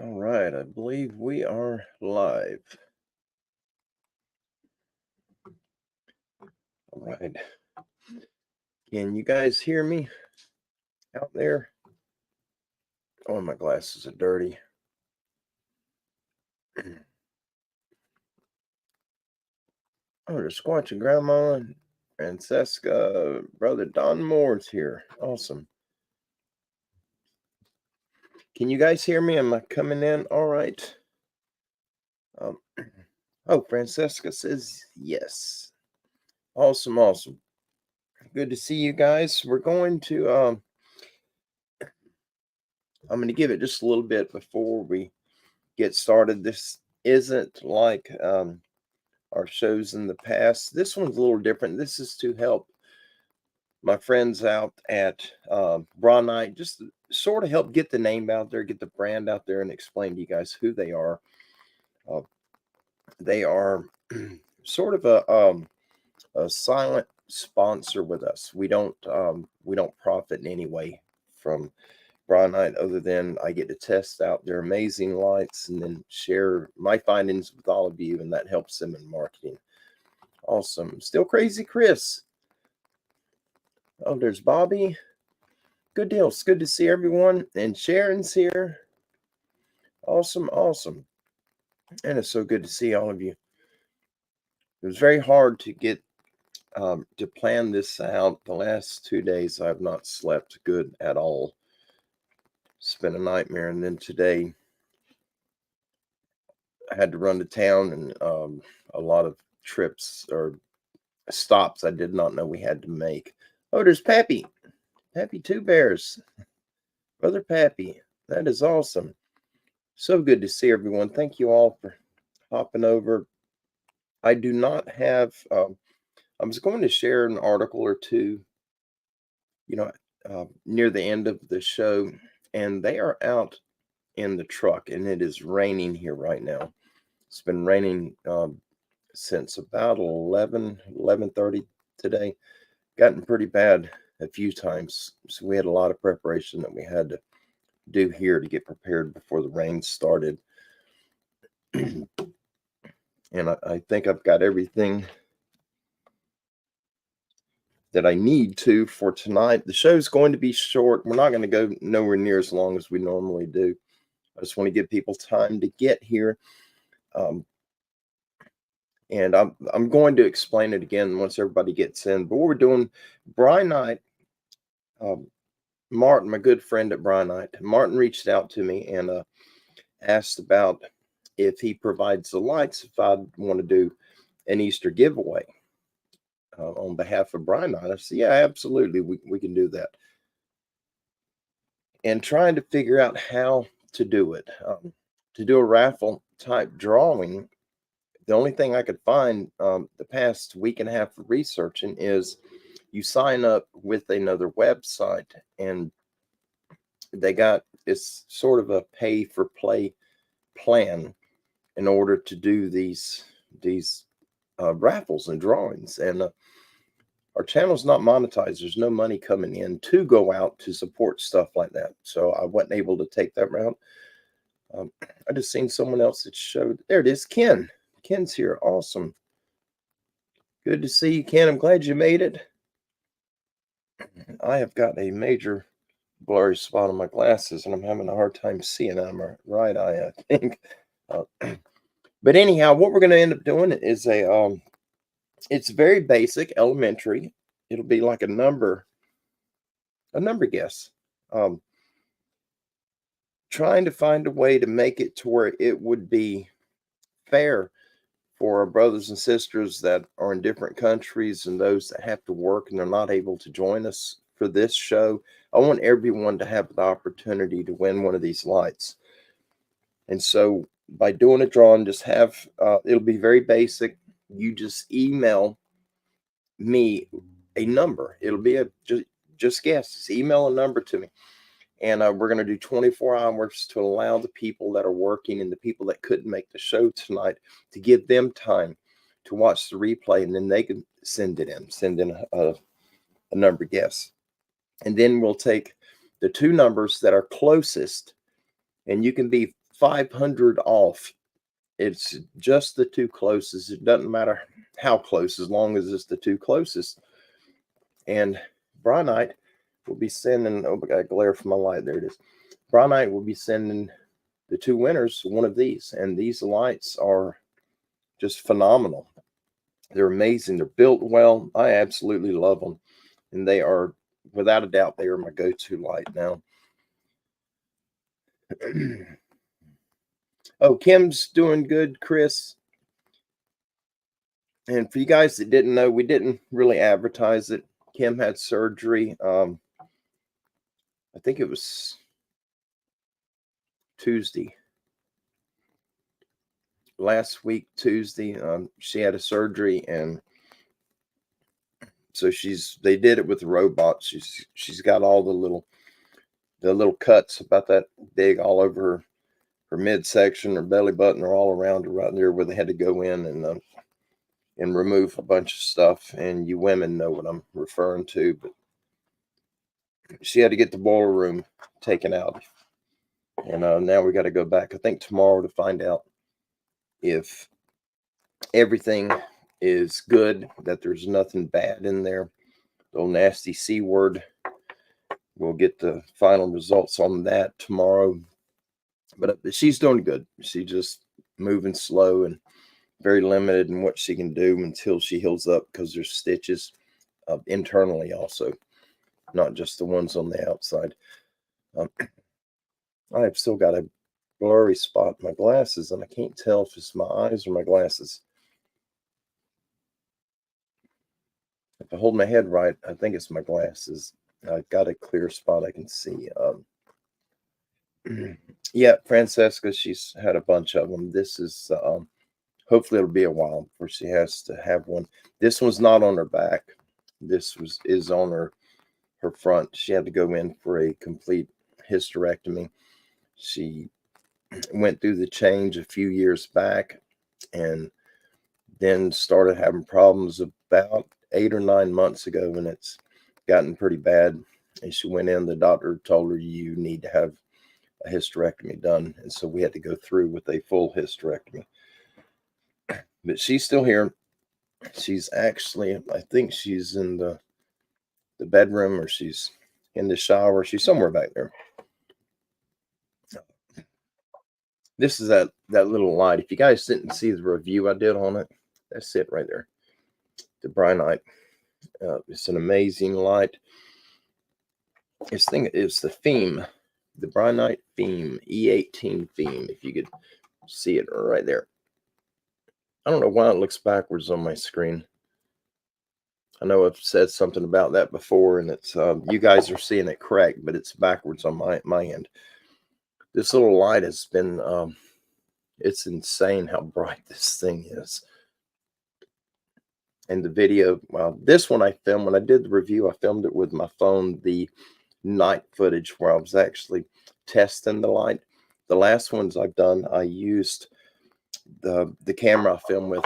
All right, I believe we are live. All right. Can you guys hear me out there? Oh, my glasses are dirty. Oh, there's Squatch and Grandma and Francesca. Brother Don Moore's here. Awesome. Can you guys hear me? Am I coming in all right? Um, oh, Francesca says yes. Awesome, awesome. Good to see you guys. We're going to I'm going to give it just a little bit before we get started. This isn't like our shows in the past. This one's a little different. This is to help my friends out at Brinyte, just to sort of help get the name out there, get the brand out there, and explain to you guys who they are. Uh, they are sort of a silent sponsor with us. We don't profit in any way from Brinyte other than I get to test out their amazing lights and then share my findings with all of you, and that helps them in marketing. Awesome. Still crazy, Chris. Oh, there's Bobby. Good deal. It's good to see everyone. And Sharon's here. Awesome, awesome. And it's so good to see all of you. It was very hard to get to plan this out. The last 2 days I've not slept good at all. It's been a nightmare. And then today I had to run to town, and a lot of trips or stops I did not know we had to make. Oh, there's Pappy. Pappy Two Bears. Brother Pappy. That is awesome. So good to see everyone. Thank you all for hopping over. I do not have, I was going to share an article or two, near the end of the show, and they are out in the truck, and it is raining here right now. It's been raining since about 11:30 today. Gotten pretty bad a few times. So we had a lot of preparation that we had to do here to get prepared before the rain started. And I think I've got everything that I need to for tonight. The show's going to be short. We're not going to go nowhere near as long as we normally do. I just want to give people time to get here. And I'm going to explain it again once everybody gets in. But what we're doing, Brinyte, Martin, my good friend at Brinyte, Martin reached out to me and asked about if he provides the lights, if I'd want to do an Easter giveaway on behalf of Brinyte. I said, yeah, absolutely, we can do that. And trying to figure out how to do it, to do a raffle type drawing. The only thing I could find the past week and a half of researching is you sign up with another website, and they got it's sort of a pay for play plan in order to do these raffles and drawings. And our channel's not monetized. There's no money coming in to go out to support stuff like that. So I wasn't able to take that route. I just seen someone else that showed. There it is, Ken. Ken's here. Awesome. Good to see you, Ken. I'm glad you made it. I have got a major blurry spot on my glasses, and I'm having a hard time seeing out of my right eye, I think. But anyhow, what we're going to end up doing is it's very basic, elementary. It'll be like a number guess. Trying to find a way to make it to where it would be fair for our brothers and sisters that are in different countries and those that have to work and they're not able to join us for this show. I want everyone to have the opportunity to win one of these lights. And so by doing a drawing, just have, it'll be very basic. You just email me a number. It'll be just guess. Just email a number to me. And we're going to do 24 hours to allow the people that are working and the people that couldn't make the show tonight to give them time to watch the replay, and then they can send in a number guess. And then we'll take the two numbers that are closest, and you can be $500 off. It's just the two closest. It doesn't matter how close, as long as it's the two closest. And Brinyte will be sending, oh, I got glare from my light. There it is. Brinyte will be sending the two winners one of these. And these lights are just phenomenal. They're amazing. They're built well. I absolutely love them. And they are, without a doubt, they are my go-to light now. Oh, Kim's doing good, Chris. And for you guys that didn't know, we didn't really advertise it. Kim had surgery. I think it was Tuesday. Last week, Tuesday, she had a surgery, and so they did it with the robot. She's got all the little cuts about that big all over her midsection, her belly button, are all around her right there where they had to go in and remove a bunch of stuff. And you women know what I'm referring to, but she had to get the boiler room taken out. And now we got to go back, I think, tomorrow to find out if everything is good, that there's nothing bad in there. The old nasty C word. We'll get the final results on that tomorrow. But she's doing good. She's just moving slow and very limited in what she can do until she heals up, because there's stitches internally also, not just the ones on the outside. I've still got a blurry spot in my glasses, and I can't tell if it's my eyes or my glasses. If I hold my head right, I think it's my glasses. I've got a clear spot I can see. Yeah, Francesca, she's had a bunch of them. This is, hopefully it'll be a while before she has to have one. This one's not on her back. This is on her front. She had to go in for a complete hysterectomy. She went through the change a few years back, and then started having problems about 8 or 9 months ago, and it's gotten pretty bad. And she went in, the doctor told her, you need to have a hysterectomy done. And so we had to go through with a full hysterectomy. But she's still here. She's actually, I think she's in the bedroom, or she's in the shower. She's somewhere back there. This is that little light. If you guys didn't see the review I did on it, that's it right there. The Brinyte. It's an amazing light. This thing is the theme, the Brinyte theme, E18 theme. If you could see it right there. I don't know why it looks backwards on my screen. I know I've said something about that before, and it's you guys are seeing it correct, but it's backwards on my end. This little light has been, it's insane how bright this thing is. And the video, well, this one I filmed, when I did the review, I filmed it with my phone, the night footage where I was actually testing the light. The last ones I've done, I used the camera I film with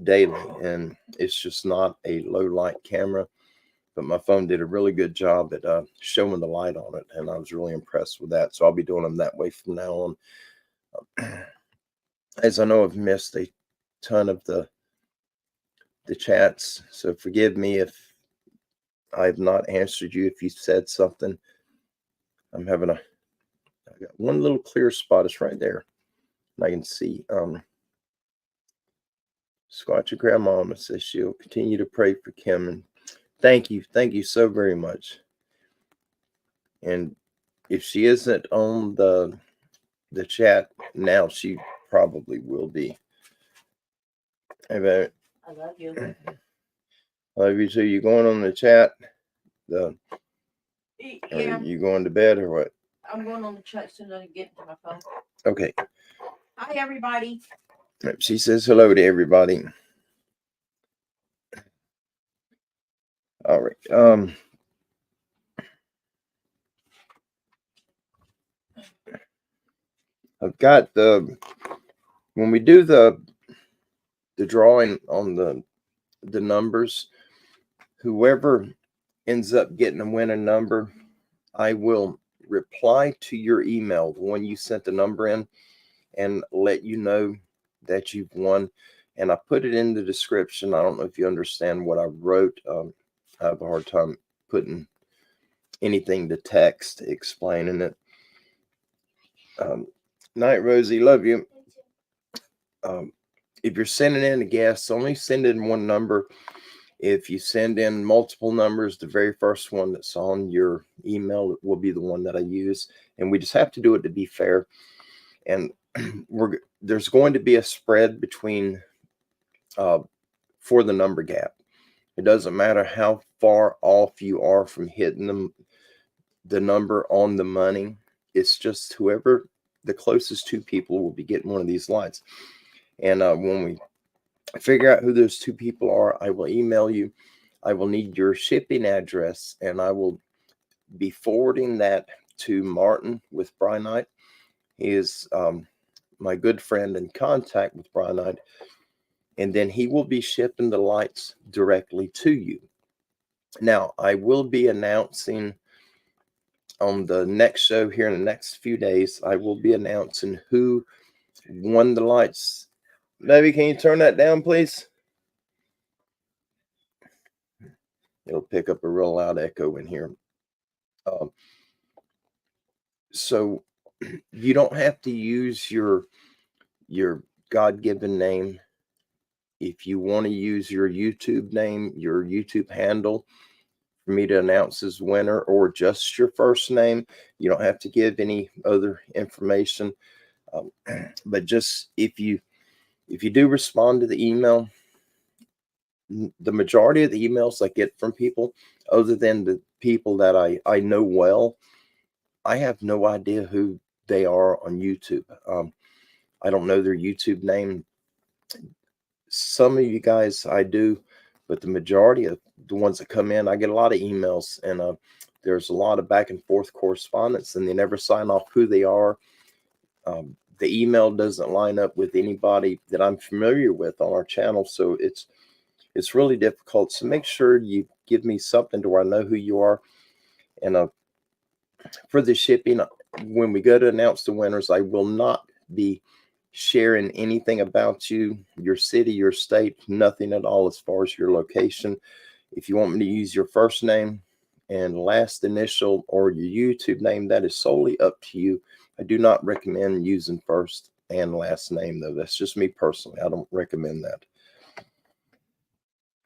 daily, and it's just not a low light camera, but my phone did a really good job at showing the light on it, and I was really impressed with that. So I'll be doing them that way from now on. As I know, I've missed a ton of the chats, so forgive me if I've not answered you. If you said something, I got one little clear spot. It's right there, and I can see Squatchy Grandmama says she'll continue to pray for Kim, and thank you so very much. And if she isn't on the chat now, she probably will be. I love you. I love you too. You going on the chat? Yeah. Are you going to bed or what? I'm going on the chat as soon as I get to my phone. Okay. Hi, everybody. She says hello to everybody. All right. I've got when we do the drawing on the numbers, whoever ends up getting a winning number, I will reply to your email, the one you sent the number in, and let you know that you've won. And I put it in the description. I don't know if you understand what I wrote. I have a hard time putting anything to text explaining it. Night, Rosie. Love you. If you're sending in a guest, only send in one number. If you send in multiple numbers, the very first one that's on your email will be the one that I use. And we just have to do it to be fair. And there's going to be a spread between for the number gap. It doesn't matter how far off you are from hitting the number on the money. It's just whoever the closest two people will be getting one of these lights. And when we figure out who those two people are, I will email you. I will need your shipping address, and I will be forwarding that to Martin with Brinyte. He is my good friend in contact with Brinyte, and then he will be shipping the lights directly to you. Now, I will be announcing on the next show here in the next few days, I will be announcing who won the lights. Baby, can you turn that down, please? It'll pick up a real loud echo in here. So you don't have to use your God-given name. If you want to use your YouTube name, your YouTube handle, for me to announce as winner, or just your first name, you don't have to give any other information. But just if you do respond to the email, the majority of the emails I get from people, other than the people that I know well, I have no idea who they are on YouTube. I don't know their YouTube name. Some of you guys I do, but the majority of the ones that come in, I get a lot of emails, and there's a lot of back and forth correspondence, and they never sign off who they are. The email doesn't line up with anybody that I'm familiar with on our channel, so it's really difficult. So make sure you give me something to where I know who you are. And for the shipping, when we go to announce the winners, I will not be sharing anything about you, your city, your state, nothing at all as far as your location. If you want me to use your first name and last initial or your YouTube name, that is solely up to you. I do not recommend using first and last name, though. That's just me personally. I don't recommend that.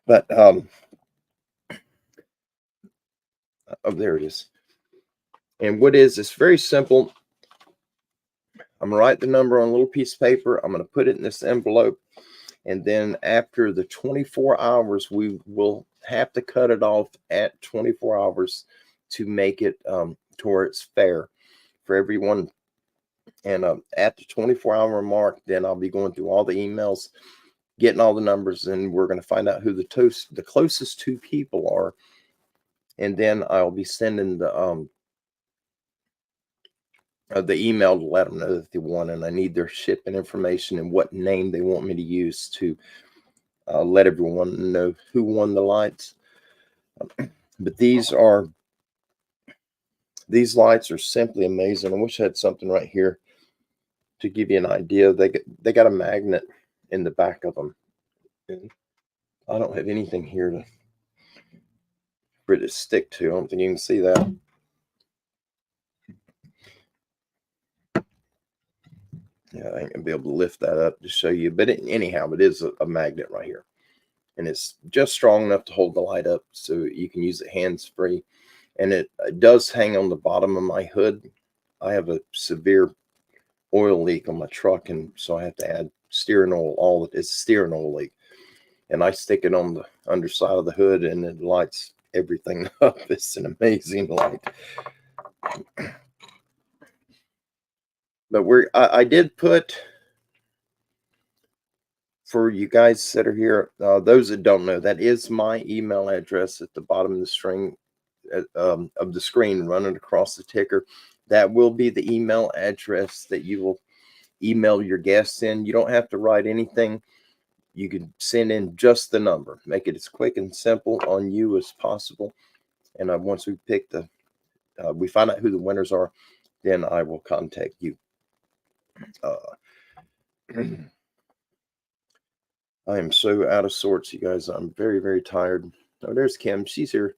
But oh, there it is. And what is it's very simple. I'm gonna write the number on a little piece of paper. I'm gonna put it in this envelope, and then after the 24 hours, we will have to cut it off at 24 hours to make it to where it's fair for everyone. And at the 24-hour mark, then I'll be going through all the emails, getting all the numbers, and we're going to find out who the closest two people are. And then I'll be sending the email to let them know that they won, and I need their shipping information and what name they want me to use to let everyone know who won the lights. But these lights are simply amazing. I wish I had something right here to give you an idea. They got a magnet in the back of them. And I don't have anything here for it to stick to. I don't think you can see that. Yeah, I ain't gonna be able to lift that up to show you. But anyhow, it is a magnet right here. And it's just strong enough to hold the light up so you can use it hands-free. And it does hang on the bottom of my hood. I have a severe oil leak on my truck, and so I have to add steering oil. It's a steering oil leak. And I stick it on the underside of the hood, and it lights everything up. It's an amazing light. But I did put, for you guys that are here, those that don't know, that is my email address at the bottom of the string of the screen running across the ticker. That will be the email address that you will email your guests in. You don't have to write anything. You can send in just the number. Make it as quick and simple on you as possible. And once we pick we find out who the winners are, then I will contact you. I am so out of sorts, you guys. I'm very, very tired. Oh, there's Kim. She's here.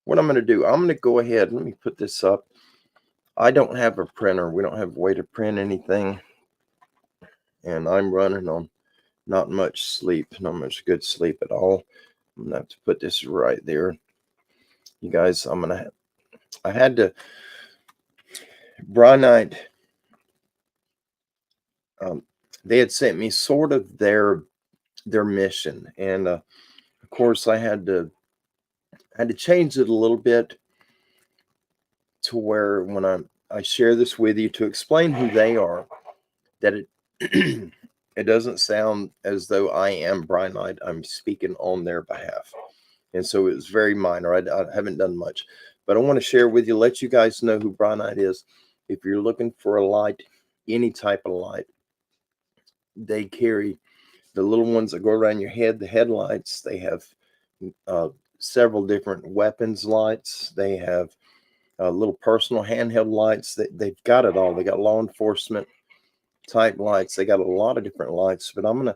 What I'm going to do, I'm going to go ahead. Let me put this up. I don't have a printer. We don't have a way to print anything. And I'm running on not much sleep, not much good sleep at all. I'm going to have to put this right there. You guys, I had to, Brinyte, they had sent me sort of their mission. And of course I had to change it a little bit to where when I share this with you to explain who they are, that it it doesn't sound as though I am Brinyte. I'm speaking on their behalf. And so it was very minor. I haven't done much, but I want to share with you, let you guys know who Brinyte is. If you're looking for a light, any type of light, they carry the little ones that go around your head, the headlights. They have several different weapons lights. They have little personal handheld lights. They've got it all. They got law enforcement type lights. They got a lot of different lights, but I'm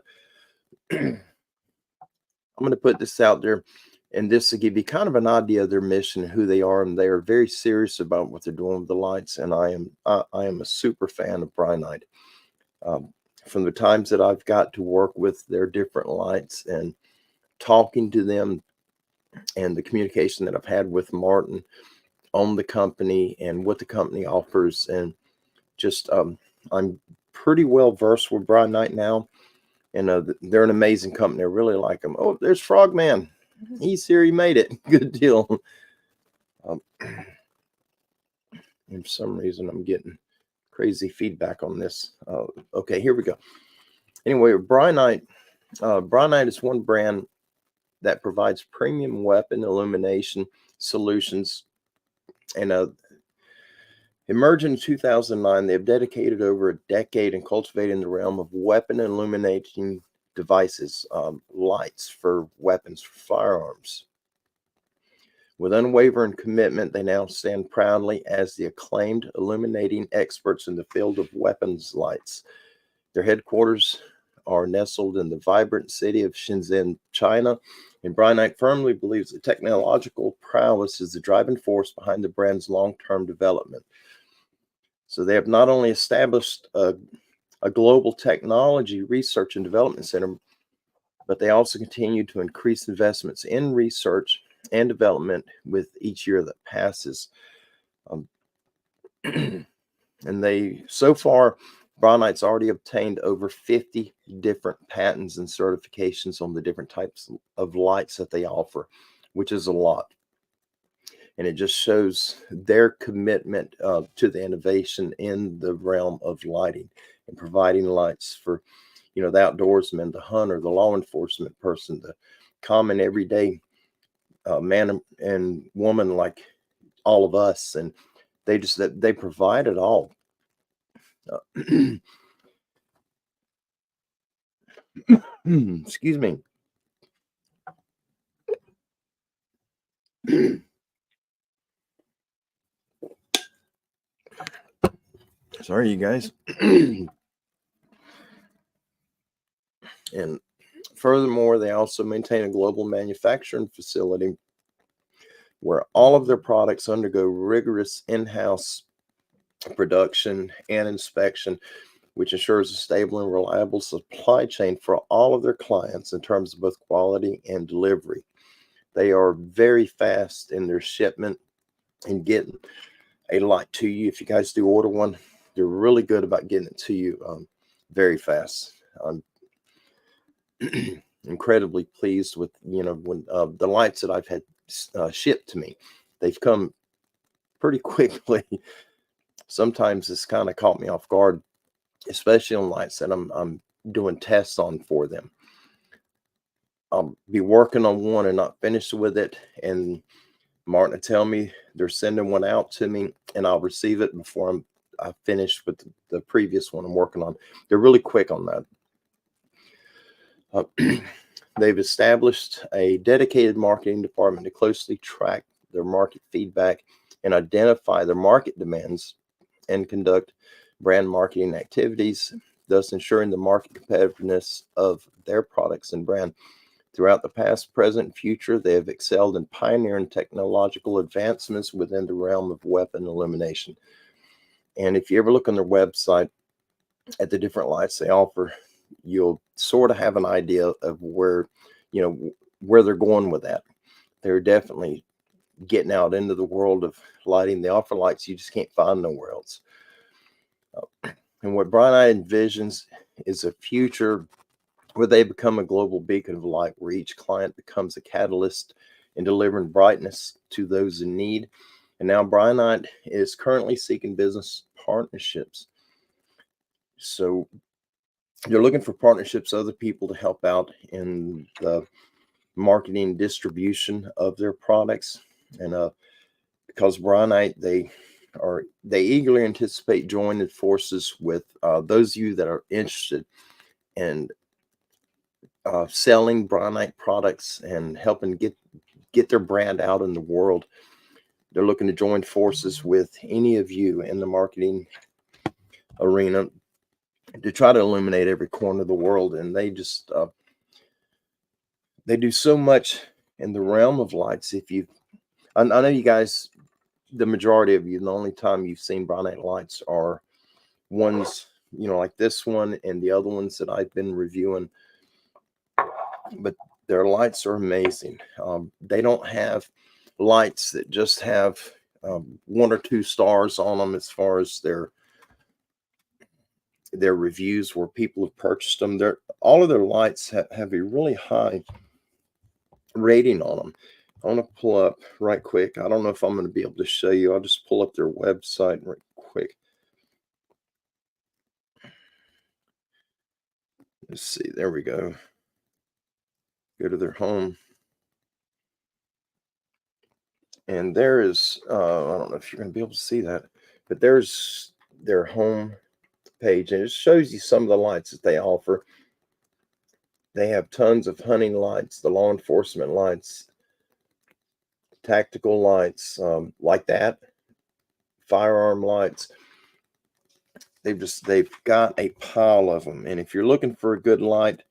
gonna put this out there, and this will give you kind of an idea of their mission, who they are, and they are very serious about what they're doing with the lights. And I am a super fan of Brinyte. From the times that I've got to work with their different lights and talking to them, and the communication that I've had with Martin on the company and what the company offers, and just I'm pretty well versed with Brinyte now. And they're an amazing company. I really like them. Oh, there's Frogman. He's here. He made it. Good deal. And for some reason, I'm getting crazy feedback on this. Okay, here we go. Anyway, Brinyte is one brand that provides premium weapon illumination solutions. And emerging in 2009, they have dedicated over a decade in cultivating the realm of weapon illuminating devices, lights for weapons, for firearms. With unwavering commitment, they now stand proudly as the acclaimed illuminating experts in the field of weapons lights. Their headquarters are nestled in the vibrant city of Shenzhen, China, and Brinyte firmly believes that technological prowess is the driving force behind the brand's long-term development. So they have not only established a global technology research and development center, but they also continue to increase investments in research and development with each year that passes. And they, so far, Brinyte's already obtained over 50 different patents and certifications on the different types of lights that they offer, which is a lot. And it just shows their commitment to the innovation in the realm of lighting and providing lights for, the outdoorsman, the hunter, the law enforcement person, the common everyday man and woman like all of us. And they provide it all. Excuse me. Sorry, you guys. And furthermore, they also maintain a global manufacturing facility where all of their products undergo rigorous in-house production and inspection, which ensures a stable and reliable supply chain for all of their clients in terms of both quality and delivery. They are very fast in their shipment and getting a light to you. If you guys do order one, they're really good about getting it to you very fast. I'm incredibly pleased with, when the lights that I've had shipped to me, they've come pretty quickly. Sometimes it's kind of caught me off guard, especially on lights that I'm doing tests on for them. I'll be working on one and not finished with it, and Martin will tell me they're sending one out to me, and I'll receive it before I finish with the previous one I'm working on. They're really quick on that. They've established a dedicated marketing department to closely track their market feedback and identify their market demands and conduct brand marketing activities, thus ensuring the market competitiveness of their products and brand. Throughout the past, present, and future, they have excelled in pioneering technological advancements within the realm of weapon illumination. And if you ever look on their website at the different lights they offer, you'll sort of have an idea of where, where they're going with that. They're definitely getting out into the world of lighting. They offer lights you just can't find nowhere else. And what Brinyte envisions is a future where they become a global beacon of light, where each client becomes a catalyst in delivering brightness to those in need. And now Brinyte is currently seeking business partnerships. So they're looking for partnerships, other people to help out in the marketing distribution of their products. And because Brinyte, they eagerly anticipate joining forces with those of you that are interested in selling Brinyte products and helping get their brand out in the world. They're looking to join forces with any of you in the marketing arena to try to illuminate every corner of the world. And they just they do so much in the realm of lights. I know you guys, the majority of you, the only time you've seen Brinyte lights are ones, like this one and the other ones that I've been reviewing. But their lights are amazing. They don't have lights that just have 1 or 2 stars on them as far as their reviews where people have purchased them. All of their lights have a really high rating on them. I want to pull up right quick. I don't know if I'm going to be able to show you. I'll just pull up their website right quick. Let's see. There we go. Go to their home. And there is, I don't know if you're going to be able to see that, but there's their home page. And it shows you some of the lights that they offer. They have tons of hunting lights, the law enforcement lights, tactical lights, like that, firearm lights. They've got a pile of them. And if you're looking for a good light,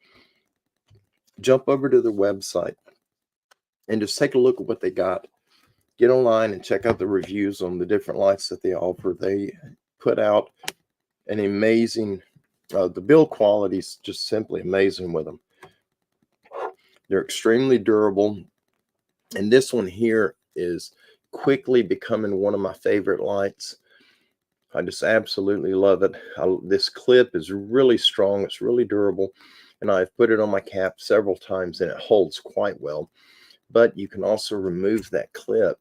jump over to their website and just take a look at what they got. Get online and check out the reviews on the different lights that they offer. They put out an amazing, the build quality is just simply amazing with them. They're extremely durable. And this one here is quickly becoming one of my favorite lights. I just absolutely love it. This clip is really strong. It's really durable. And I've put it on my cap several times and it holds quite well. But you can also remove that clip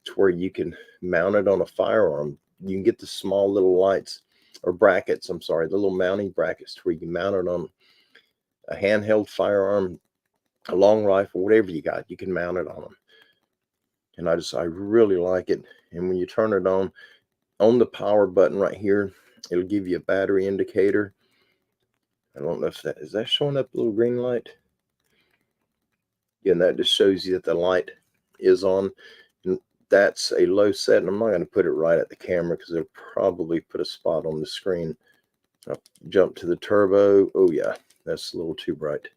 to where you can mount it on a firearm. You can get the small little lights or brackets, I'm sorry, the little mounting brackets to where you can mount it on a handheld firearm, a long rifle, whatever you got, you can mount it on them. And I really like it. And when you turn it on the power button right here, it'll give you a battery indicator. I don't know if is that showing up a little green light? Yeah, and that just shows you that the light is on. And that's a low setting. I'm not going to put it right at the camera because it'll probably put a spot on the screen. I'll jump to the turbo. Oh yeah, that's a little too bright.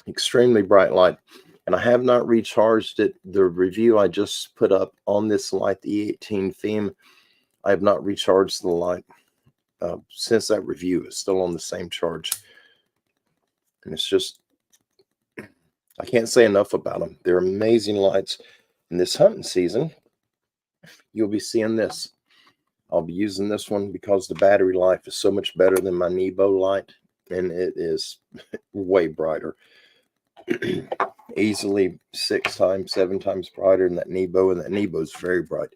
Extremely bright light. And I have not recharged it. The review I just put up on this light, the E18 theme, I have not recharged the light since that review. It's still on the same charge. And it's just, I can't say enough about them. They're amazing lights. In this hunting season, you'll be seeing this. I'll be using this one because the battery life is so much better than my Nebo light. And it is way brighter. Easily 6 times, 7 times brighter than that Nebo, and that Nebo is very bright.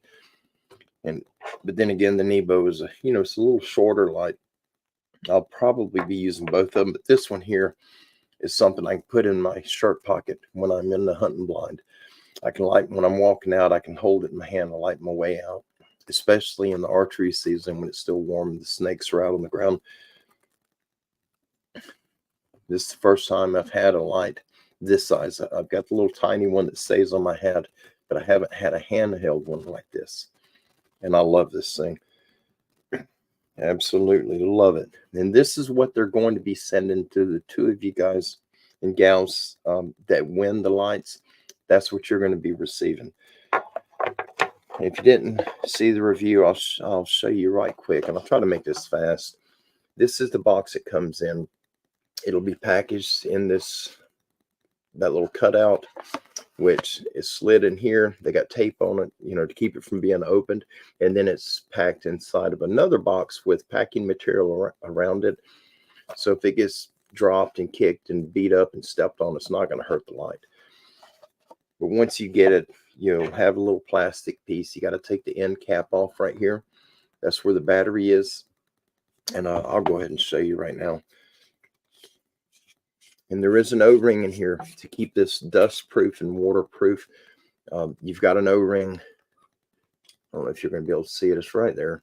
But then again, the Nebo is it's a little shorter light. I'll probably be using both of them, but this one here is something I can put in my shirt pocket when I'm in the hunting blind. I can light when I'm walking out. I can hold it in my hand and light my way out, especially in the archery season when it's still warm. The snakes are out on the ground. This is the first time I've had a light this size. I've got the little tiny one that stays on my head. but I haven't had a handheld one like this. And I love this thing. Absolutely love it. And this is what they're going to be sending to the two of you guys and gals that win the lights. That's what you're going to be receiving. If you didn't see the review, I'll show you right quick, and I'll try to make this fast. This is the box it comes in. It'll be packaged in that little cutout, which is slid in here. They got tape on it, to keep it from being opened. And then it's packed inside of another box with packing material around it. So if it gets dropped and kicked and beat up and stepped on, it's not going to hurt the light. But once you get it, you'll have a little plastic piece. You got to take the end cap off right here. That's where the battery is. And I'll go ahead and show you right now. And there is an O-ring in here to keep this dust-proof and waterproof. You've got an O-ring. I don't know if you're going to be able to see it. It's right there.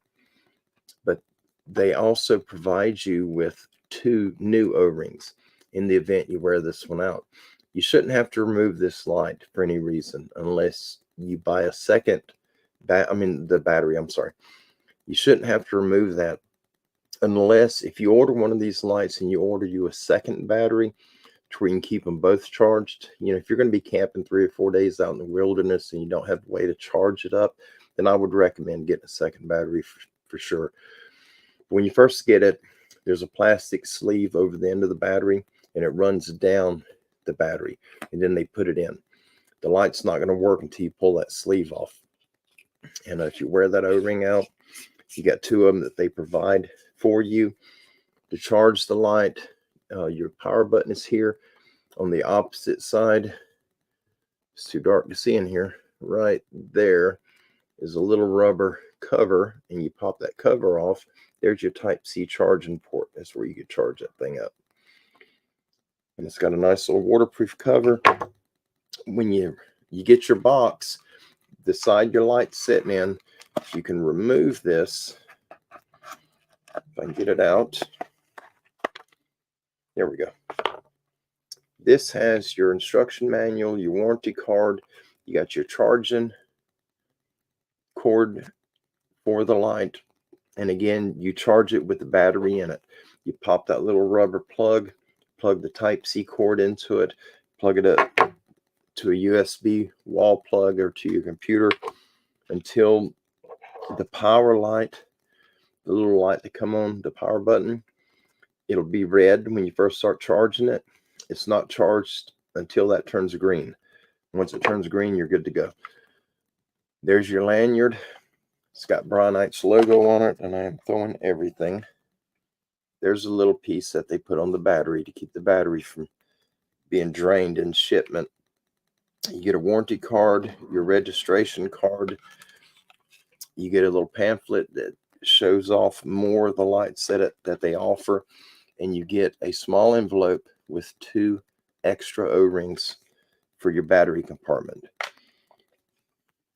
But they also provide you with 2 new O-rings in the event you wear this one out. You shouldn't have to remove this light for any reason unless you buy a second the battery, I'm sorry. You shouldn't have to remove that unless if you order one of these lights and you order you a second battery to where you can keep them both charged. If you're going to be camping 3 or 4 days out in the wilderness and you don't have a way to charge it up, then I would recommend getting a second battery for sure. When you first get it, there's a plastic sleeve over the end of the battery, and it runs down the battery, and then they put it in. The light's not going to work until you pull that sleeve off. And if you wear that O-ring out, you got 2 of them that they provide for you to charge the light. Your power button is here on the opposite side. It's too dark to see in here. Right there is a little rubber cover, and you pop that cover off. There's your Type-C charging port. That's where you can charge that thing up. And it's got a nice little waterproof cover. When you get your box, the side your light's sitting in, you can remove this. If I can get it out. There we go. This has your instruction manual, your warranty card. You got your charging cord for the light. And again, you charge it with the battery in it. You pop that little rubber plug the Type-C cord into it, plug it up to a USB wall plug or to your computer until the power light, the little light that come on the power button, it'll be red when you first start charging it. It's not charged until that turns green. Once it turns green, you're good to go. There's your lanyard. It's got Brinyte's logo on it, and I am throwing everything. There's a little piece that they put on the battery to keep the battery from being drained in shipment. You get a warranty card, your registration card. You get a little pamphlet that shows off more of the lights that they offer, and you get a small envelope with 2 extra O-rings for your battery compartment.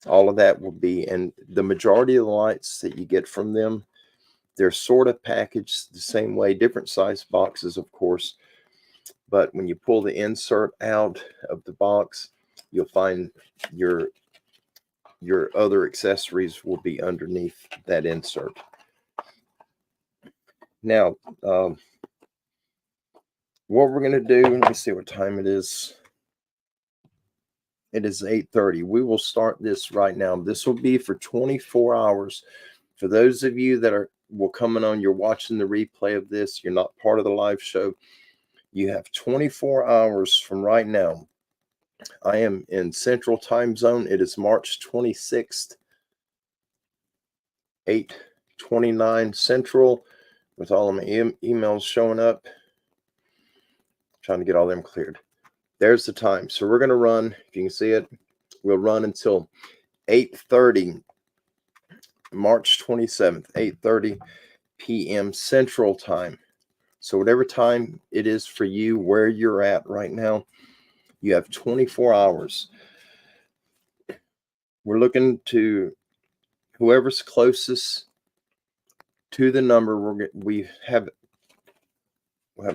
All of that will be, and the majority of the lights that you get from them, they're sort of packaged the same way, different size boxes, of course. But when you pull the insert out of the box, you'll find your other accessories will be underneath that insert. Now, what we're going to do, let me see what time it is. It is 8:30. We will start this right now. This will be for 24 hours. For those of you that will coming on, you're watching the replay of this, you're not part of the live show. You have 24 hours from right now. I am in Central Time Zone. It is March 26th, 8:29 Central, with all of my emails showing up. Trying to get all them cleared. There's the time. So we're going to run, if you can see it, we'll run until 8:30, March 27th, 8:30 p.m. Central Time. So whatever time it is for you, where you're at right now, you have 24 hours. We're looking to whoever's closest to the number. We'll have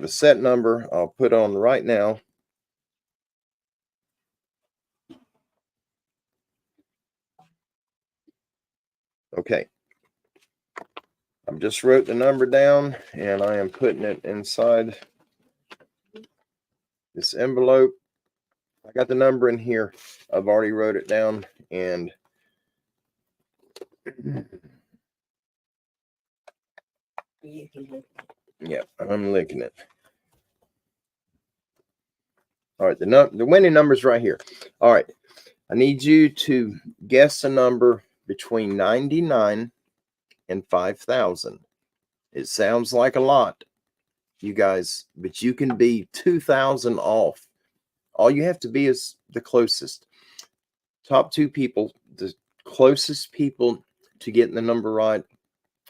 a set number. I'll put on right now. Okay. I've just wrote the number down and I am putting it inside this envelope. I got the number in here. I've already wrote it down and yeah, I'm licking it. All right, the winning number's right here. All right, I need you to guess a number between 99 and 5,000. It sounds like a lot, you guys, but you can be 2,000 off. All you have to be is the closest. Top two people, the closest people to getting the number right.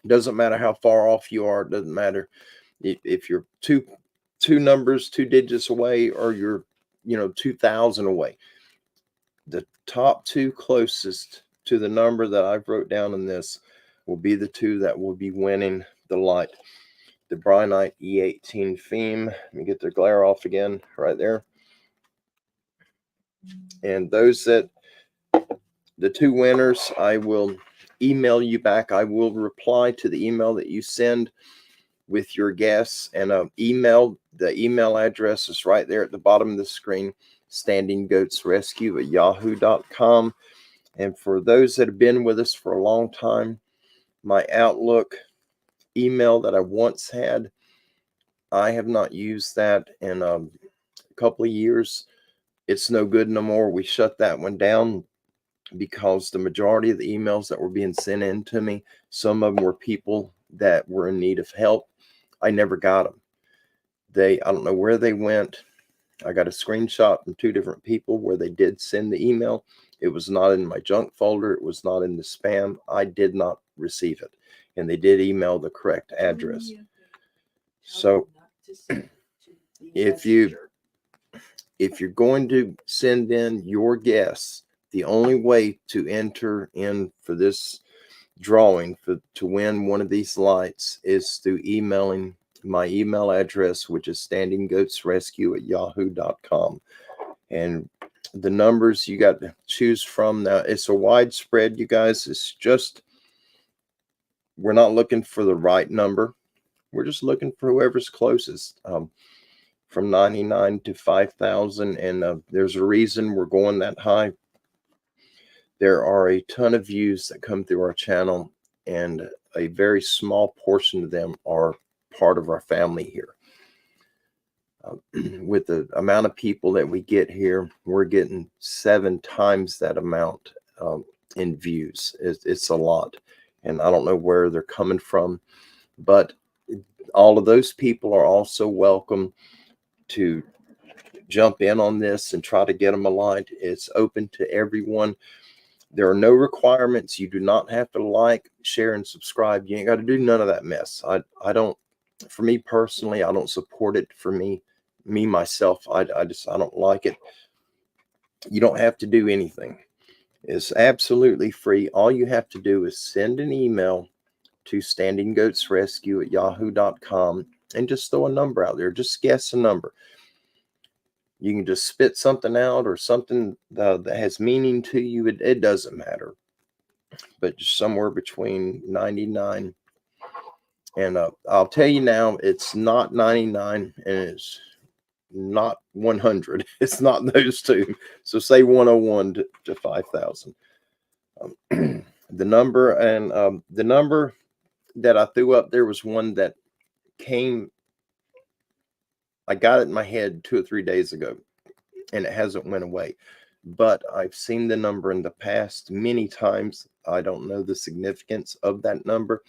Doesn't matter how far off you are. It doesn't matter if you're two numbers, 2 digits away, or you're 2,000 away. The top two closest to the number that I've wrote down in this will be the two that will be winning the light. The Brinyte E18 theme. Let me get the glare off again right there. And those the two winners, I will email you back. I will reply to the email that you send with your guess, and the email address is right there at the bottom of the screen, standinggoatsrescue@yahoo.com. And for those that have been with us for a long time, my Outlook email that I once had, I have not used that in a couple of years. It's no good no more. We shut that one down because the majority of the emails that were being sent in to me, some of them were people that were in need of help. I never got them. I don't know where they went. I got a screenshot from 2 different people where they did send the email. It was not in my junk folder. It was not in the spam. I did not receive it. And they did email the correct address. So if you're going to send in your guess, the only way to enter in for this drawing to win one of these lights is through emailing my email address, which is standinggoatsrescue@yahoo.com. And the numbers you got to choose from. Now, it's a widespread, you guys. It's just, we're not looking for the right number. We're just looking for whoever's closest, from 99 to 5,000. And there's a reason we're going that high. There are a ton of views that come through our channel, and a very small portion of them are part of our family here. With the amount of people that we get here, we're getting 7 times that amount in views. It's a lot, and I don't know where they're coming from, but all of those people are also welcome to jump in on this and try to get them a light. It's open to everyone. There are no requirements. You do not have to like, share, and subscribe. You ain't got to do none of that mess. I don't, for me personally, I don't support it. For me myself, I don't like it. You don't have to do anything. It's absolutely free. All you have to do is send an email to standinggoatsrescue@yahoo.com and just throw a number out there. Just guess a number. You can just spit something out, or something that has meaning to you. It doesn't matter. But just somewhere between 99 and I'll tell you now, it's not 99 and it's not 100. It's not those two. So say 101 to 5,000. The number, and the number that I threw up there was one that came, I got it in my head 2 or 3 days ago, and it hasn't went away. But I've seen the number in the past many times. I don't know the significance of that number,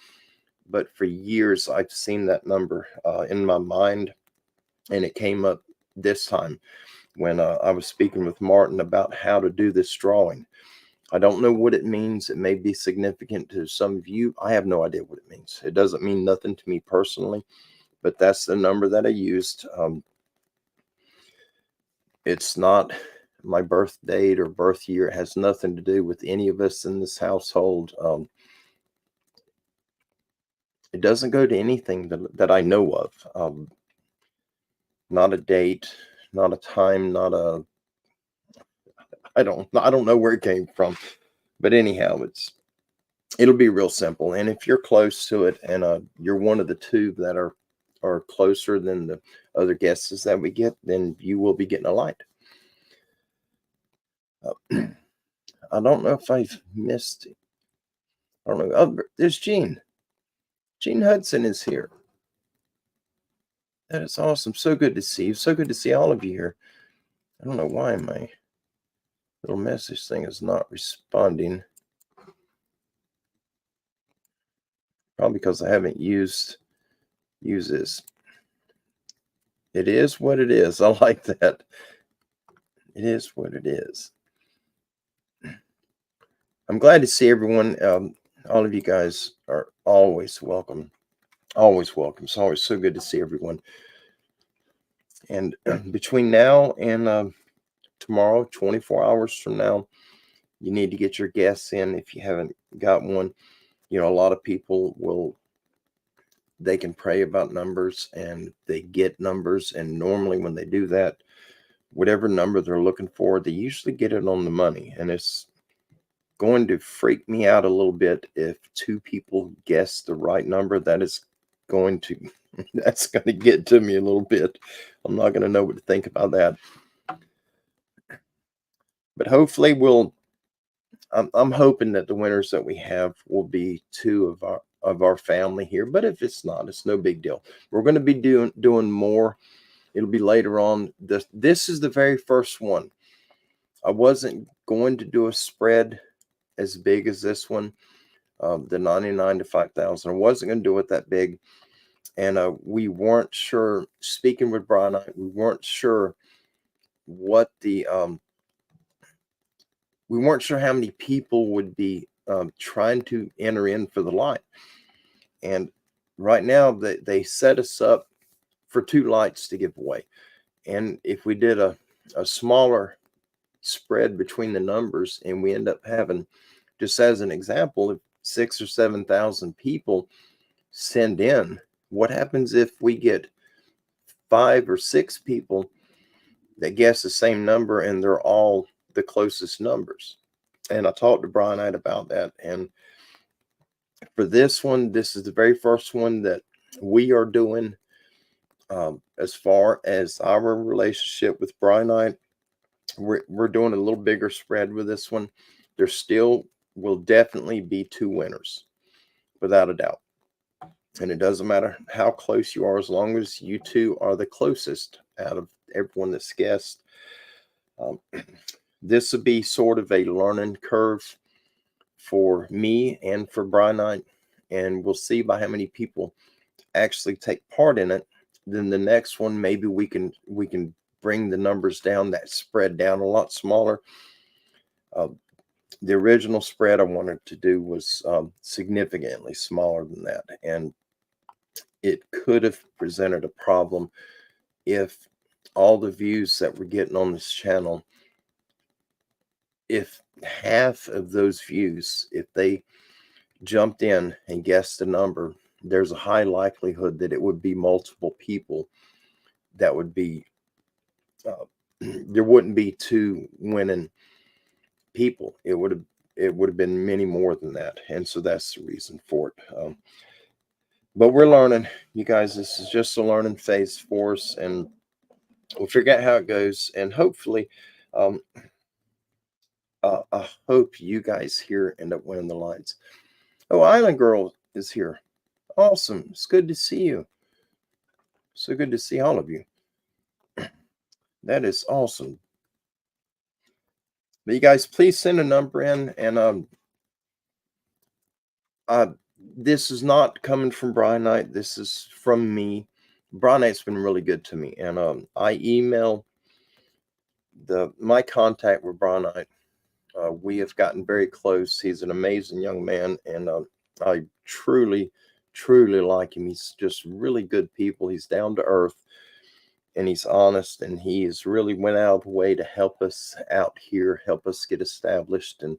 but for years I've seen that number in my mind, and it came up this time when I was speaking with Martin about how to do this drawing. I don't know what it means. It may be significant to some of you. I have no idea what it means. It doesn't mean nothing to me personally, but that's the number that I used. It's not my birth date or birth year. It has nothing to do with any of us in this household. It doesn't go to anything that I know of. Not a date, not a time, not a, I don't know where it came from. But anyhow, it'll be real simple. And if you're close to it and you're one of the two that are closer than the other guesses that we get, then you will be getting a light. I don't know if I've missed it. I don't know. Oh, there's Gene. Gene Hudson is here. That is awesome. So good to see you. So good to see all of you here. I don't know why my little message thing is not responding. Probably because I haven't used this. It is what it is. I like that. It is what it is. I'm glad to see everyone. All of you guys are always welcome. Always welcome. It's always so good to see everyone. And between now and tomorrow, 24 hours from now, you need to get your guests in if you haven't got one. You know, a lot of people they can pray about numbers and they get numbers. And normally when they do that, whatever number they're looking for, they usually get it on the money. And it's going to freak me out a little bit if two people guess the right number. That's going to get to me a little bit. I'm not going to know what to think about that. But hopefully I'm hoping that the winners that we have will be two of our family here. But if it's not, it's no big deal. We're going to be doing more. It'll be later on. This is the very first one. I wasn't going to do a spread as big as this one, the 99 to 5,000. I wasn't going to do it that big. And we weren't sure, speaking with Brinyte, we weren't sure what we weren't sure how many people would be trying to enter in for the light. And right now they set us up for 2 lights to give away. And if we did a smaller spread between the numbers and we end up having, just as an example, if 6,000 or 7,000 people send in, what happens if we get 5 or 6 people that guess the same number and they're all the closest numbers? And I talked to Brinyte about that. And for this one, this is the very first one that we are doing. As far as our relationship with Brinyte, we're doing a little bigger spread with this one. There still will definitely be 2 winners, without a doubt. And it doesn't matter how close you are, as long as you two are the closest out of everyone that's guessed. This will be sort of a learning curve for me and for Brinyte, and we'll see by how many people actually take part in it. Then the next one, maybe we can bring the numbers down, that spread down a lot smaller. The original spread I wanted to do was significantly smaller than that, and it could have presented a problem if all the views that we're getting on this channel, if half of those views, if they jumped in and guessed a number, there's a high likelihood that it would be multiple people that would be there wouldn't be 2 winning people. It would have been many more than that. And so that's the reason for it. But we're learning, you guys. This is just a learning phase for us, and we'll figure out how it goes. And hopefully I hope you guys here end up winning the lights. Oh, Island Girl is here. Awesome. It's good to see you. So good to see all of you. That is awesome. But you guys, please send a number in. And this is not coming from Brinyte. This is from me. Brinyte's been really good to me. And I email my contact with Brinyte. We have gotten very close. He's an amazing young man, and I truly like him. He's just really good people. He's down to earth, and he's honest, and he has really went out of the way to help us out here, help us get established. And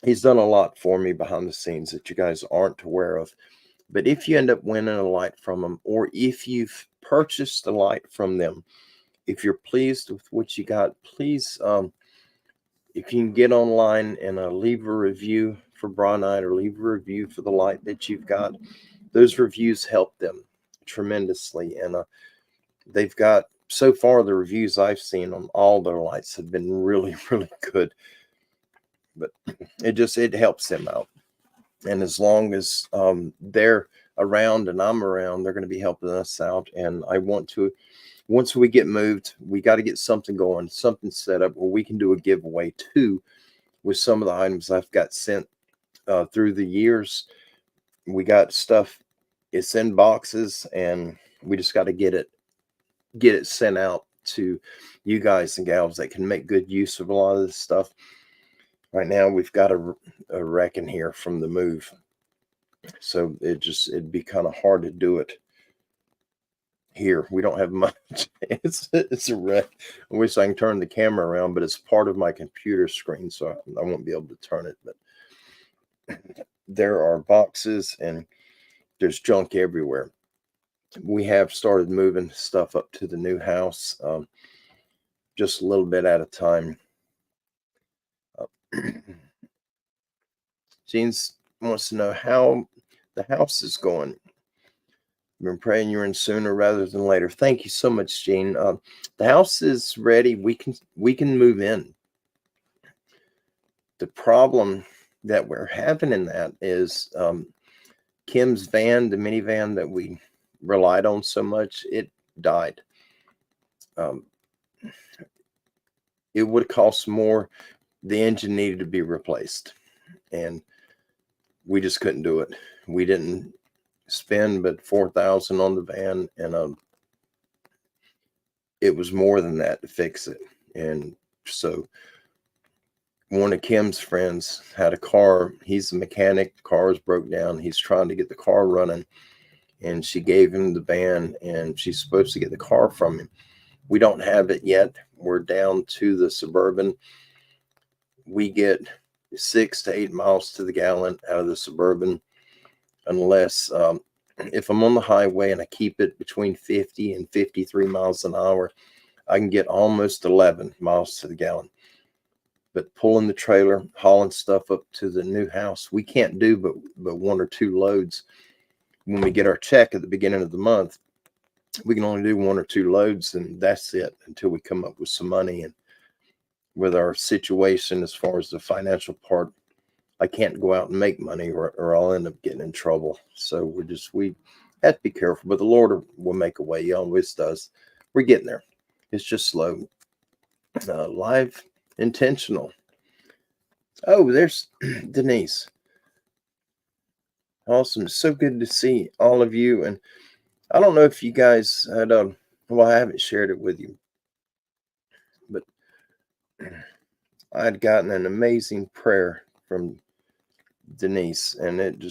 he's done a lot for me behind the scenes that you guys aren't aware of. But if you end up winning a light from them, or if you've purchased a light from them, if you're pleased with what you got, please, if you can get online and leave a review for Brinyte or leave a review for the light that you've got. Those reviews help them tremendously. And they've got, so far, the reviews I've seen on all their lights have been really, really good. But it helps them out. And as long as they're around and I'm around, they're going to be helping us out. And I want to, once we get moved, we got to get something going, something set up where we can do a giveaway too with some of the items I've got sent through the years. We got stuff, it's in boxes, and we just got to get it sent out to you guys and gals that can make good use of a lot of this stuff. Right now, we've got a wreck in here from the move. So it'd be kind of hard to do it here. We don't have much. It's a wreck. I wish I can turn the camera around, but it's part of my computer screen, so I won't be able to turn it. But there are boxes and there's junk everywhere. We have started moving stuff up to the new house, just a little bit at a time. Jeans wants to know how the house is going. I've been praying you're in sooner rather than later. Thank you so much, Jean. The house is ready. We can move in. The problem that we're having in that is Kim's van, the minivan that we relied on so much, it died. It would cost more. The engine needed to be replaced, and we just couldn't do it. We didn't spend but $4,000 on the van, and it was more than that to fix it. And so one of Kim's friends had a car. He's a mechanic. The car was broke down. He's trying to get the car running, and she gave him the van, and she's supposed to get the car from him. We don't have it yet. We're down to the Suburban. We get 6 to 8 miles to the gallon out of the Suburban, unless if I'm on the highway and I keep it between 50 and 53 miles an hour, I can get almost 11 miles to the gallon. But pulling the trailer, hauling stuff up to the new house, we can't do but 1 or 2 loads. When we get our check at the beginning of the month, we can only do 1 or 2 loads, and that's it until we come up with some money. And with our situation as far as the financial part, I can't go out and make money or I'll end up getting in trouble. So we have to be careful, but the Lord will make a way. He always does. We're getting there. It's just slow. Live intentional. Oh, there's Denise. Awesome. It's so good to see all of you. And I don't know if you guys had, well, I haven't shared it with you, but I had gotten an amazing prayer from Denise, and it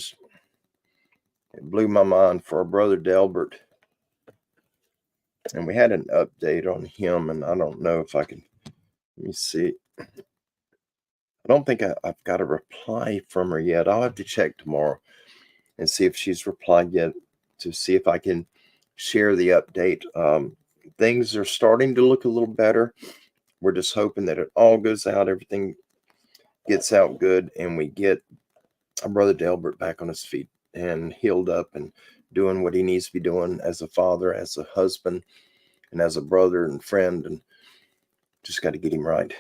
blew my mind for our brother Delbert. And we had an update on him, and I don't know if I can, let me see. I don't think I've got a reply from her yet. I'll have to check tomorrow and see if she's replied yet to see if I can share the update. Things are starting to look a little better. We're just hoping that it all goes out, everything gets out good, and we get our brother Delbert back on his feet and healed up and doing what he needs to be doing as a father, as a husband, and as a brother and friend. And just got to get him right.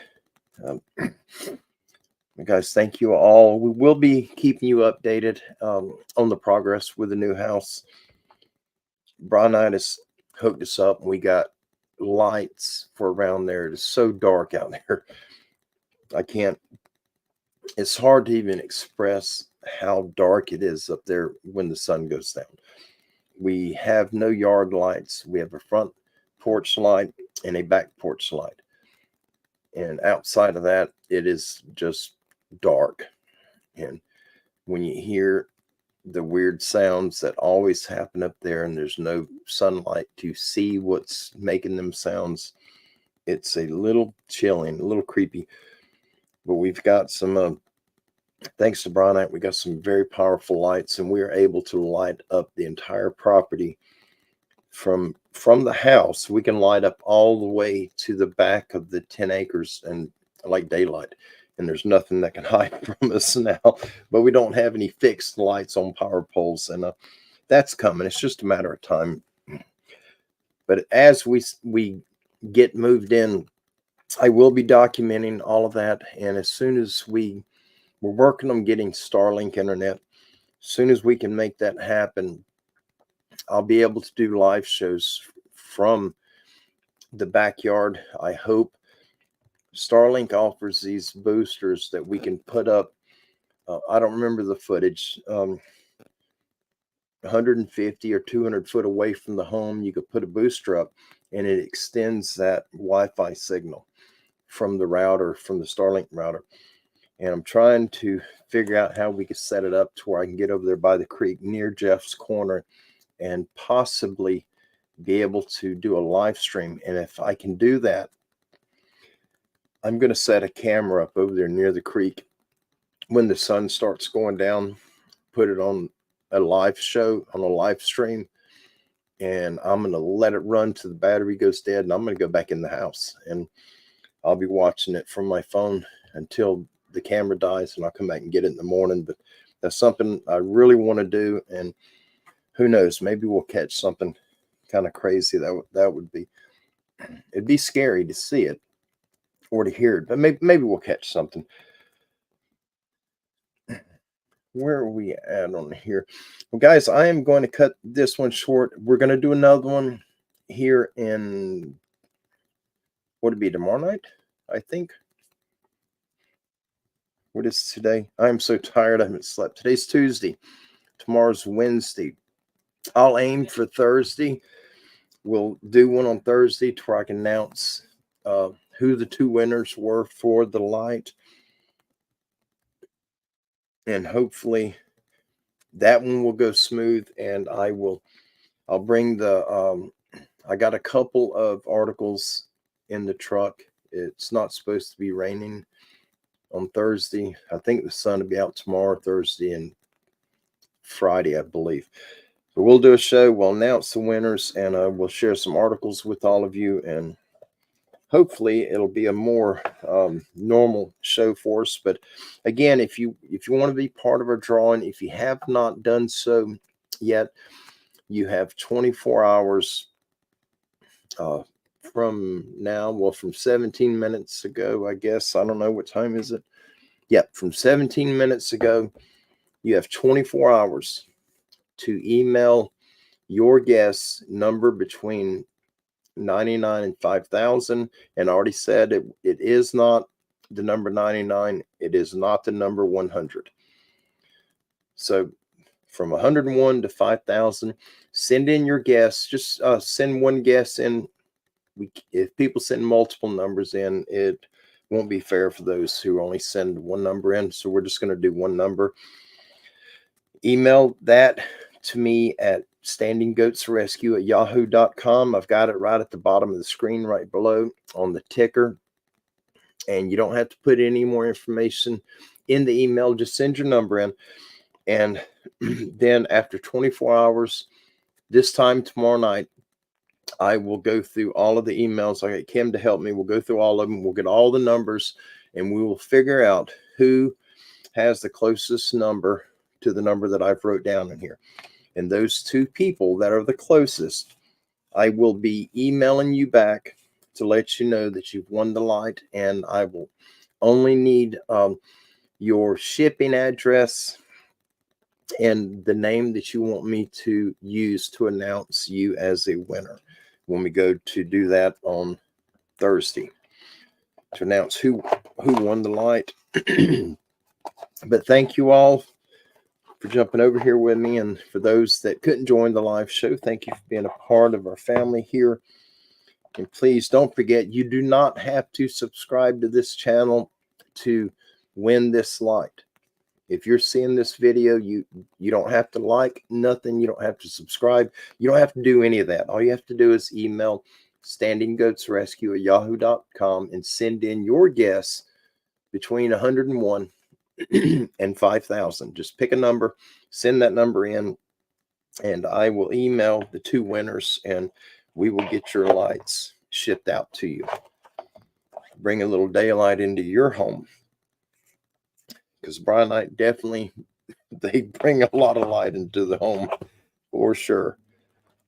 Guys, thank you all. We will be keeping you updated on the progress with the new house. Brinyte has hooked us up, and we got lights for around there. It is so dark out there. It's hard to even express how dark it is up there when the sun goes down. We have no yard lights. We have a front porch light and a back porch light. And outside of that, it is just dark. And when you hear the weird sounds that always happen up there and there's no sunlight to see what's making them sounds, it's a little chilling, a little creepy. But we've got some thanks to Brinyte, we got some very powerful lights, and we are able to light up the entire property from the house. We can light up all the way to the back of the 10 acres and like daylight. and there's nothing that can hide from us now. But we don't have any fixed lights on power poles, and that's coming. It's just a matter of time. But as we get moved in, I will be documenting all of that. And as soon as we're working on getting Starlink internet, as soon as we can make that happen, I'll be able to do live shows from the backyard. I hope Starlink offers these boosters that we can put up. I don't remember the footage. 150 or 200 foot away from the home, you could put a booster up, and it extends that Wi-Fi signal from the router, from the Starlink router. And I'm trying to figure out how we could set it up to where I can get over there by the creek near Jeff's corner and possibly be able to do a live stream. And if I can do that, I'm going to set a camera up over there near the creek when the sun starts going down, put it on a live show, on a live stream, and I'm going to let it run till the battery goes dead, and I'm going to go back in the house, and I'll be watching it from my phone until the camera dies, and I'll come back and get it in the morning. But that's something I really want to do, and who knows, maybe we'll catch something kind of crazy. That would be, it'd be scary to see it or to hear it, but maybe we'll catch something. Where are we at on here? Well, guys, I am going to cut this one short. We're going to do another one here in, what would it be, tomorrow night, I think. What is today? I'm so tired. I haven't slept. Today's Tuesday. Tomorrow's Wednesday. I'll aim for Thursday. We'll do one on Thursday to where I can announce who the two winners were for the light. And hopefully that one will go smooth, and I'll bring the I got a couple of articles in the truck. It's not supposed to be raining on Thursday. I think the sun will be out tomorrow, Thursday, and Friday, I believe. So we'll do a show, we'll announce the winners, and we'll share some articles with all of you, and hopefully it'll be a more normal show for us. But again, if you want to be part of our drawing, if you have not done so yet, you have 24 hours from now. Well, from 17 minutes ago, I guess. I don't know, what time is it? Yeah, from 17 minutes ago, you have 24 hours to email your guess number between 99 and 5,000. And I already said it is not the number 99. It is not the number 100. So from 101 to 5,000, send in your guess. Just send one guess in. If people send multiple numbers in, it won't be fair for those who only send one number in. So we're just going to do one number. Email that to me at standinggoatsrescue@yahoo.com. I've got it right at the bottom of the screen, right below on the ticker. And you don't have to put any more information in the email. Just send your number in. And then after 24 hours, this time tomorrow night, I will go through all of the emails. I get Kim to help me. We'll go through all of them. We'll get all the numbers, and we will figure out who has the closest number to the number that I've wrote down in here. And those two people that are the closest, I will be emailing you back to let you know that you've won the light. And I will only need your shipping address and the name that you want me to use to announce you as a winner when we go to do that on Thursday, to announce who won the light. But thank you all for jumping over here with me. And for those that couldn't join the live show, thank you for being a part of our family here. And please don't forget, you do not have to subscribe to this channel to win this light. If you're seeing this video, you don't have to like nothing. You don't have to subscribe. You don't have to do any of that. All you have to do is email standinggoatsrescue@yahoo.com and send in your guess between 101 and 5,000. Just pick a number, send that number in, and I will email the two winners, and we will get your lights shipped out to you. Bring a little daylight into your home. because Brinyte definitely, they bring a lot of light into the home for sure.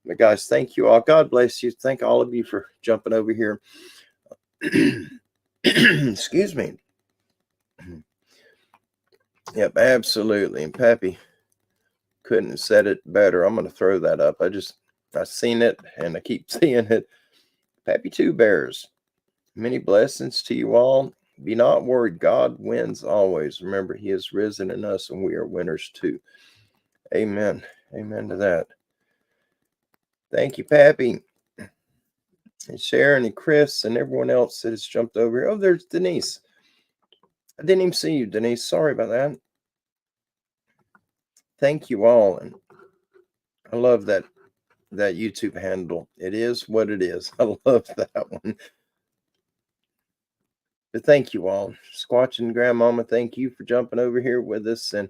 But guys, thank you all. God bless you. Thank all of you for jumping over here. Excuse me. Yep, absolutely. And Pappy couldn't have said it better. I'm going to throw that up. I seen it and I keep seeing it. Pappy Two Bears. Many blessings to you all. Be not worried. God wins always. Remember, He is risen in us and we are winners too. Amen. Amen to that. Thank you, Pappy. And Sharon and Chris and everyone else that has jumped over here. Oh, there's Denise. I didn't even see you, Denise. Sorry about that. Thank you all. And I love that YouTube handle. It is what it is. I love that one. But thank you all. Squatch and Grandmama, thank you for jumping over here with us. And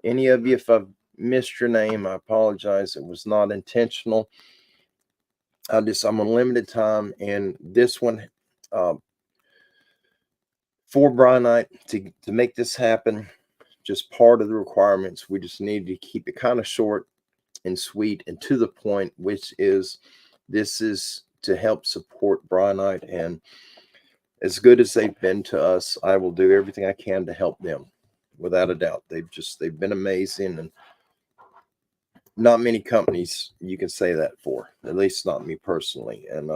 any of you, if I've missed your name, I apologize. It was not intentional. I'm on limited time. And this one, for Brinyte, to make this happen, just part of the requirements, we just need to keep it kind of short and sweet and to the point, which is this is to help support Brinyte. And as good as they've been to us, I will do everything I can to help them, without a doubt. They've been amazing, and not many companies you can say that for, at least not me personally. And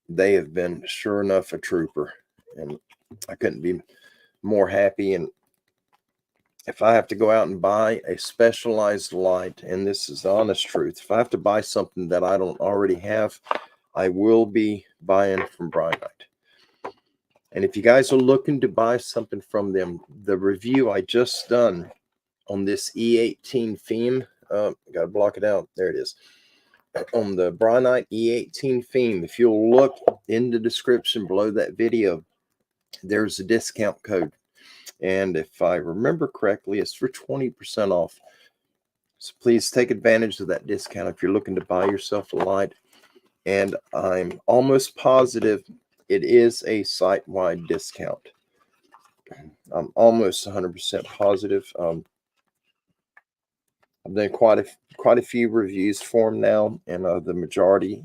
they have been sure enough a trooper, and I couldn't be more happy. And if I have to go out and buy a specialized light, and this is the honest truth, if I have to buy something that I don't already have, I will be buying from Brinyte. And if you guys are looking to buy something from them, the review I just done on this E18 theme, gotta block it out. There it is. On the Brinyte E18 theme, if you'll look in the description below that video, there's a discount code. And if I remember correctly, it's for 20% off. So please take advantage of that discount if you're looking to buy yourself a light. And I'm almost positive it is a site-wide discount. I'm almost 100% positive. I've done quite a few reviews for them now, and the majority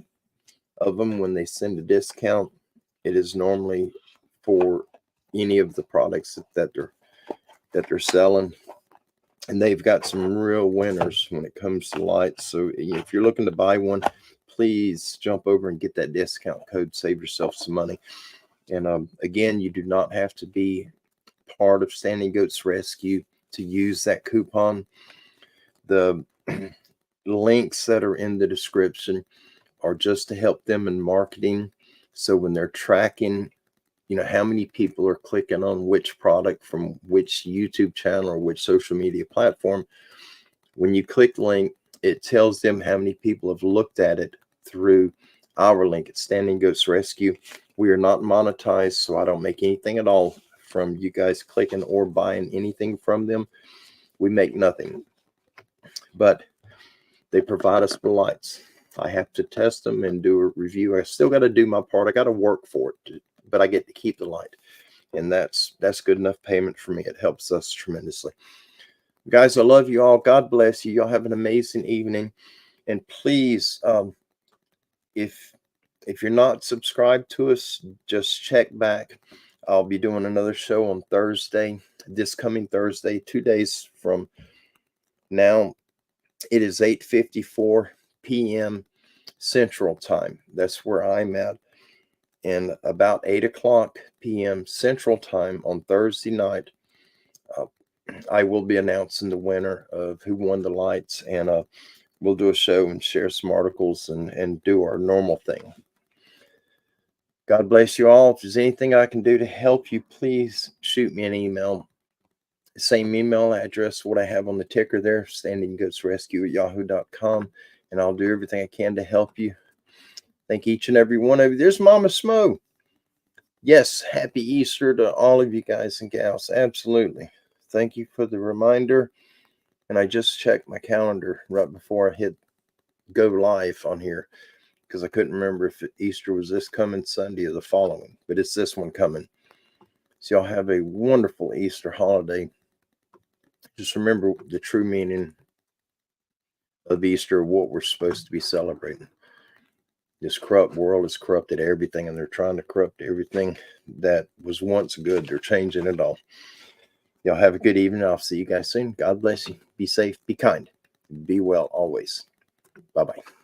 of them, when they send a discount, it is normally for any of the products that they're selling. And they've got some real winners when it comes to lights. So if you're looking to buy one, please jump over and get that discount code. Save yourself some money. And again, you do not have to be part of Standing Goats Rescue to use that coupon. The links that are in the description are just to help them in marketing. So when they're tracking, how many people are clicking on which product from which YouTube channel or which social media platform, when you click the link, it tells them how many people have looked at it through our link at Standing Goats Rescue. We are not monetized, so I don't make anything at all from you guys clicking or buying anything from them. We make nothing, but they provide us with lights. I have to test them and do a review. I still got to do my part. I got to work for it, but I get to keep the light, and that's good enough payment for me. It helps us tremendously. Guys, I love you all. God bless you. Y'all have an amazing evening. And please, if you're not subscribed to us, just check back. I'll be doing another show on Thursday, this coming Thursday, 2 days from now. It is 8:54 p.m. Central Time. That's where I'm at. And about 8 o'clock p.m. Central Time on Thursday night, I will be announcing the winner of who won the lights. And we'll do a show and share some articles and do our normal thing. God bless you all. If there's anything I can do to help you, please shoot me an email. Same email address, what I have on the ticker there, standinggoatsrescue@yahoo.com. And I'll do everything I can to help you. Thank each and every one of you. There's Mama Smo. Yes, happy Easter to all of you guys and gals. Absolutely. Thank you for the reminder. And I just checked my calendar right before I hit go live on here, because I couldn't remember if Easter was this coming Sunday or the following, but it's this one coming. So y'all have a wonderful Easter holiday. Just remember the true meaning of Easter, what we're supposed to be celebrating. This corrupt world has corrupted everything, and they're trying to corrupt everything that was once good. They're changing it all. Y'all have a good evening. I'll see you guys soon. God bless you. Be safe. Be kind. Be well always. Bye-bye.